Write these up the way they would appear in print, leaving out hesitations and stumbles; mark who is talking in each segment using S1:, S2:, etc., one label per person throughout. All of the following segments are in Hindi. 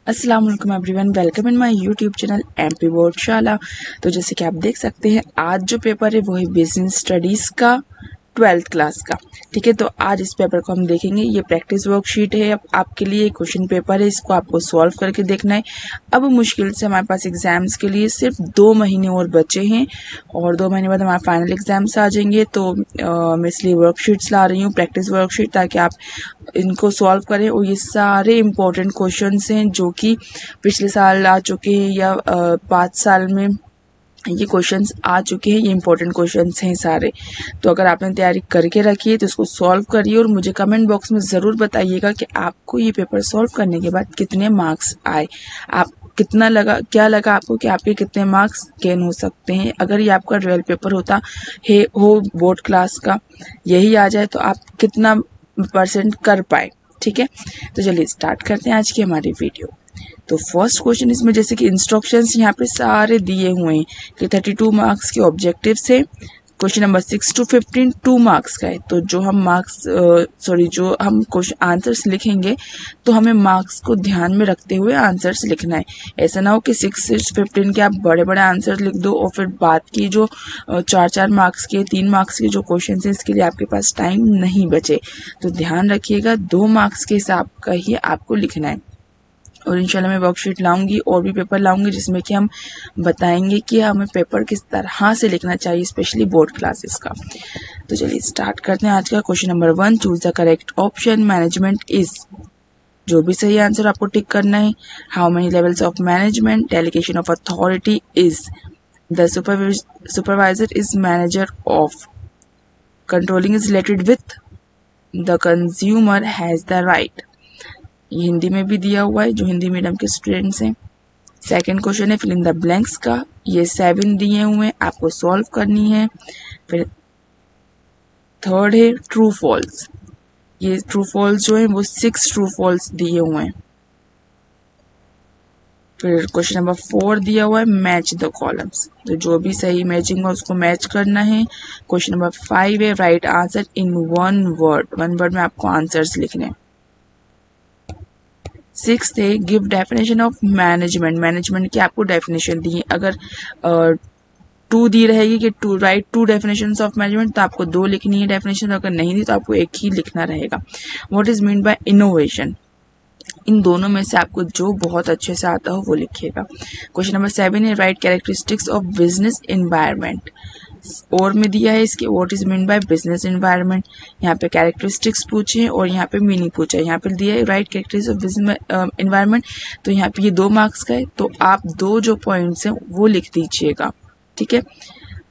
S1: अस्सलाम वालेकुम everyone, welcome in my YouTube channel MP बोर्डशाला। तो जैसे कि आप देख सकते हैं, आज जो पेपर है वो है बिजनेस स्टडीज़ का 12th क्लास का। ठीक है, तो आज इस पेपर को हम देखेंगे। ये प्रैक्टिस वर्कशीट है, अब आपके लिए क्वेश्चन पेपर है, इसको आपको सॉल्व करके देखना है। अब मुश्किल से हमारे पास एग्जाम्स के लिए सिर्फ 2 महीने और बचे हैं और 2 महीने बाद हमारे फाइनल एग्जाम्स आ जाएंगे। तो मैं इसलिए वर्कशीट्स ला रही हूँ, प्रैक्टिस वर्कशीट, ताकि आप इनको सॉल्व करें। और ये सारे इम्पोर्टेंट क्वेश्चंस हैं जो कि पिछले साल आ चुके हैं या 5 साल में ये क्वेश्चंस आ चुके हैं। ये इंपॉर्टेंट क्वेश्चंस हैं सारे। तो अगर आपने तैयारी करके रखी है तो इसको सॉल्व करिए और मुझे कमेंट बॉक्स में ज़रूर बताइएगा कि आपको ये पेपर सॉल्व करने के बाद कितने मार्क्स आए, आप कितना लगा, क्या लगा आपको कि आपके कितने मार्क्स गेन हो सकते हैं। अगर ये आपका रियल पेपर होता है हो बोर्ड क्लास का, यही आ जाए तो आप कितना परसेंट कर पाए। ठीक है, तो चलिए स्टार्ट करते हैं आज की हमारी वीडियो। तो फर्स्ट क्वेश्चन, इसमें जैसे कि इंस्ट्रक्शंस यहाँ पे सारे दिए हुए हैं कि 32 मार्क्स के ऑब्जेक्टिव्स है। क्वेश्चन नंबर 6 to 15 2 मार्क्स का है। तो जो हम जो हम क्वेश्चन आंसर्स लिखेंगे तो हमें मार्क्स को ध्यान में रखते हुए आंसर्स लिखना है। ऐसा ना हो कि 6 से 15 के आप बड़े बड़े आंसर लिख दो और फिर बाद की जो 4 मार्क्स के 3 मार्क्स के जो क्वेश्चन है इसके लिए आपके पास टाइम नहीं बचे। तो ध्यान रखिएगा, 2 मार्क्स के हिसाब का ही आपको लिखना है। और इंशाल्लाह मैं वर्कशीट लाऊंगी और भी पेपर लाऊंगी जिसमें कि हम बताएंगे कि हमें पेपर किस तरह से लिखना चाहिए, स्पेशली बोर्ड क्लासेस का। तो चलिए स्टार्ट करते हैं आज का। Question number 1, choose the correct option. Management is, जो भी सही आंसर आपको टिक करना है। How many levels of management. Delegation of authority is, the supervisor is manager of. Controlling is related with, the consumer has the right. ये हिंदी में भी दिया हुआ है जो हिंदी मीडियम के स्टूडेंट्स हैं। सेकंड क्वेश्चन है फिल इन द ब्लैंक्स का। ये 7 दिए हुए हैं, आपको सॉल्व करनी है। फिर थर्ड है ट्रू फॉल्स। ये ट्रू फॉल्स जो है वो 6 ट्रू फॉल्स दिए हुए हैं। फिर क्वेश्चन नंबर 4 दिया हुआ है मैच द कॉलम्स। तो जो भी सही मैचिंग हो उसको मैच करना है। क्वेश्चन नंबर 5 है right answer in 1 word. 1 word में आपको आंसर्स लिखने हैं। 6th है give definition of management. Management की आपको डेफिनेशन दी है। अगर 2 दी रहेगी कि to write 2 definitions of management, तो आपको 2 लिखनी है डेफिनेशन। अगर नहीं दी तो आपको एक ही लिखना रहेगा। What is mean by innovation. इन दोनों में से आपको जो बहुत अच्छे से आता हो वो लिखिएगा। क्वेश्चन नंबर 7 है right characteristics of business environment. और में दिया है इसके what is mean by business environment. यहाँ पे कैरेक्टरिस्टिक्स पूछे हैं और यहाँ पे मीनिंग पूछा है। यहाँ पे दिया है right characteristics of business environment. तो यहाँ पे ये 2 मार्क्स का है, तो आप 2 जो पॉइंट्स हैं वो लिख दीजिएगा। ठीक है,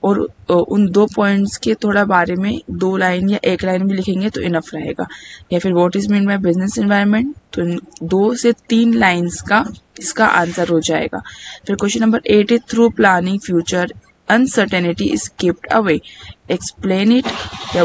S1: और उन 2 पॉइंट्स के थोड़ा बारे में 2 लाइन या 1 लाइन भी लिखेंगे तो इनफ रहेगा। या फिर what is mean by business environment, तो 2 से 3 लाइंस का इसका आंसर हो जाएगा। फिर क्वेश्चन नंबर 8 है through planning future uncertainty is keeped away. Explain it. या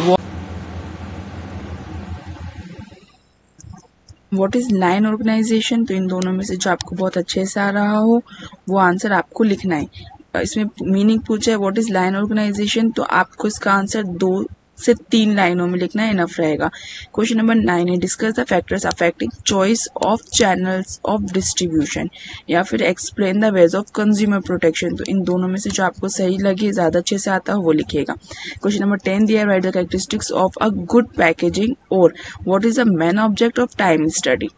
S1: व्हाट इज लाइन ऑर्गेनाइजेशन। तो इन दोनों में से जो आपको बहुत अच्छे से आ रहा हो वो आंसर आपको लिखना है। इसमें मीनिंग पूछा है व्हाट इज लाइन ऑर्गेनाइजेशन, तो आपको इसका आंसर 2 से 3 लाइनों में लिखना है, इनफ रहेगा। क्वेश्चन नंबर 9 है discuss the factors affecting choice of channels of distribution. या फिर explain the ways of consumer protection. तो इन दोनों में से जो आपको सही लगे, ज्यादा अच्छे से आता हो वो लिखिएगा। क्वेश्चन नंबर 10 दिया write the characteristics of a good packaging और what is the main object of time study.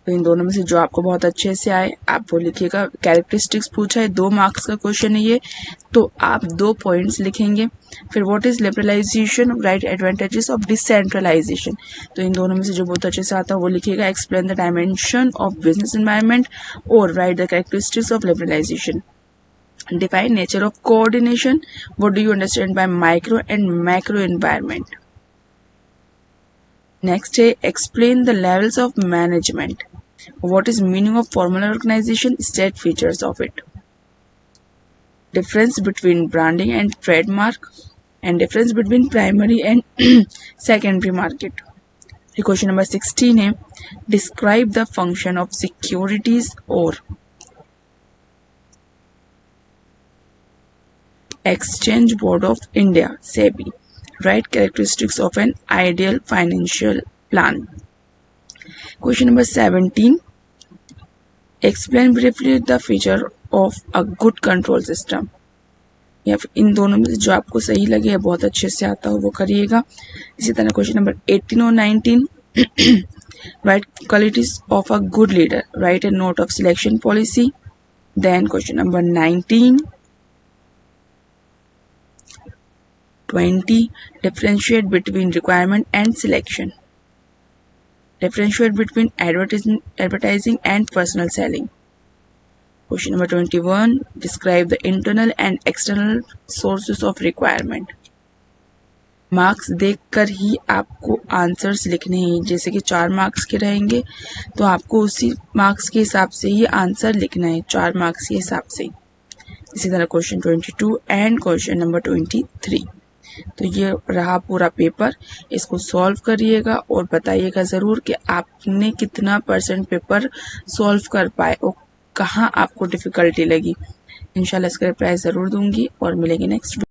S1: तो इन दोनों में से जो आपको बहुत अच्छे से आए आप वो लिखिएगा। कैरेक्टरिस्टिक्स पूछा है, 2 मार्क्स का क्वेश्चन है ये, तो आप 2 पॉइंट्स लिखेंगे। फिर what is liberalisation, right advantages of decentralisation. तो इन दोनों में से जो बहुत अच्छे से आता है वो लिखिएगा। Explain the dimension of business environment और write the characteristics of liberalisation. Define nature of coordination. What do you understand by micro and macro environment. Next है explain the levels of management. What is meaning of formal organization? State features of it. Difference between branding and trademark, and difference between primary and secondary market. Question number 16 है describe the function of securities or Exchange Board of India (SEBI). Write characteristics of an ideal financial plan. Question number 17 explain briefly the feature of a good control system, या फिर इन दोनों में से जो आपको सही लगे या बहुत अच्छे से आता हो वो करिएगा। इसी तरह क्वेश्चन नंबर 18 और 19, right qualities of a good leader, right a note of selection policy. Then question number 19, 20, differentiate between requirement and selection, differentiate between advertising and personal selling. Question number 21, describe the internal and external sources of requirement. Marks देखकर ही आपको आंसर्स लिखने हैं, जैसे कि 4 मार्क्स के रहेंगे तो आपको उसी मार्क्स के हिसाब से ही आंसर लिखना है, 4 मार्क्स के हिसाब से। इसी तरह क्वेश्चन 22 एंड क्वेश्चन नंबर 23। तो ये रहा पूरा पेपर, इसको सॉल्व करिएगा और बताइएगा ज़रूर कि आपने कितना % पेपर सॉल्व कर पाए और कहाँ आपको डिफ़िकल्टी लगी। इंशाल्लाह इसका रिप्लाई ज़रूर दूंगी और मिलेंगे नेक्स्ट